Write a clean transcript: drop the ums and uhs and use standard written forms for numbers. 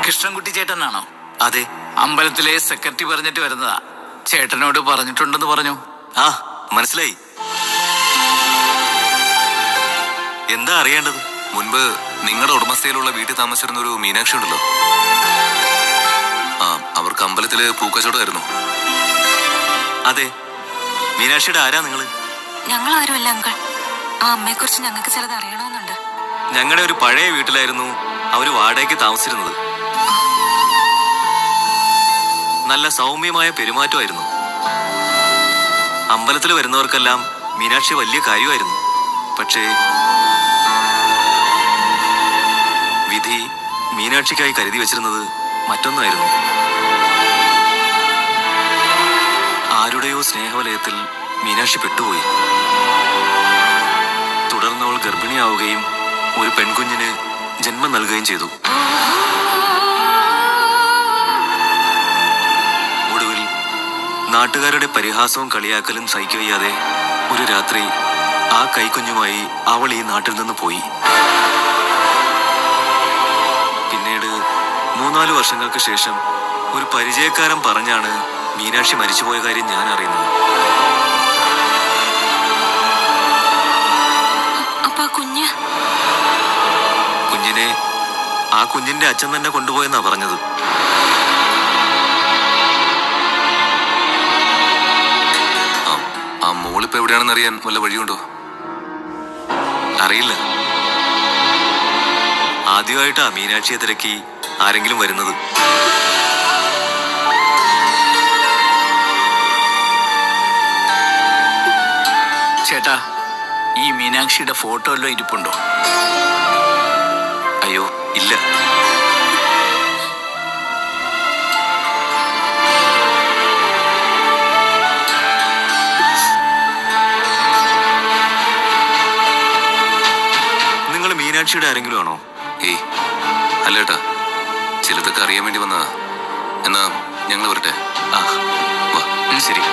കൃഷ്ണൻകുട്ടി ചേട്ടനാണോ? അതെ. അമ്പലത്തിലെ സെക്രട്ടറി പറഞ്ഞിട്ട് വരുന്നതാ. ചേട്ടനോട് പറഞ്ഞിട്ടുണ്ടെന്ന് പറഞ്ഞു. ആ, മനസ്സിലായി. എന്താ അറിയേണ്ടത്? മുൻപ് നിങ്ങളുടെ ഉടമസ്ഥയിലുള്ള വീട്ടിൽ താമസിച്ചിരുന്ന ഒരു മീനാക്ഷി ഉണ്ടല്ലോ, അവർക്ക് അമ്പലത്തില് പൂക്കച്ചവടമായിരുന്നു. അതെ, മീനാക്ഷിയുടെ ആരാ നിങ്ങള്? ഞങ്ങൾ ആരുമല്ല അങ്കിൾ. ആ അമ്മയെ കുറിച്ച് ഞങ്ങൾക്ക് ചിലത് അറിയണമെന്നുണ്ട്. ഞങ്ങളുടെ ഒരു പഴയ വീട്ടിലായിരുന്നു അവര് വാടകയ്ക്ക് താമസിച്ചിരുന്നത്. നല്ല സൗമ്യമായ പെരുമാറ്റമായിരുന്നു. അമ്പലത്തിൽ വരുന്നവർക്കെല്ലാം മീനാക്ഷി വലിയ കാര്യമായിരുന്നു. പക്ഷേ വിധി മീനാക്ഷിക്കായി കരുതി വെച്ചിരുന്നത് മറ്റൊന്നായിരുന്നു. ആരുടെയോ സ്നേഹവലയത്തിൽ മീനാക്ഷി പെട്ടുപോയി. തുടർന്ന് അവൾ ഗർഭിണിയാവുകയും ഒരു പെൺകുഞ്ഞിന് ജന്മം നൽകുകയും ചെയ്തു. ഒടുവിൽ നാട്ടുകാരുടെ പരിഹാസവും കളിയാക്കലും സഹിക്കവയ്യാതെ ഒരു രാത്രി ആ കൈക്കുഞ്ഞുമായി അവൾ ഈ നാട്ടിൽ നിന്ന് പോയി. പിന്നീട് 3-4 വർഷങ്ങൾക്ക് ശേഷം ഒരു പരിചയക്കാരൻ പറഞ്ഞാണ് മീനാക്ഷി മരിച്ചുപോയ കാര്യം ഞാൻ അറിയുന്നത്. കുഞ്ഞിനെ ആ കുഞ്ഞിന്റെ അച്ഛൻ തന്നെ കൊണ്ടുപോയെന്നാ പറഞ്ഞത്. ആ മോളിപ്പോ എവിടെയാണെന്ന് അറിയാൻ വല്ല വഴിയുണ്ടോ? അറിയില്ല. ആദ്യമായിട്ടാ മീനാക്ഷിയെ തിരക്കി ആരെങ്കിലും വരുന്നത്. ചേട്ടാ, ഈ മീനാക്ഷിയുടെ ഫോട്ടോ എല്ലാം ഇരിപ്പുണ്ടോ? അയ്യോ ഇല്ല. നിങ്ങൾ മീനാക്ഷിയുടെ ആരെങ്കിലും ആണോ? ഏയ് അല്ലേട്ടാ, ചിലതൊക്കെ അറിയാൻ വേണ്ടി വന്നതാ. എന്നാ ഞങ്ങൾ വരട്ടെ. ആ, വാ. ശരി.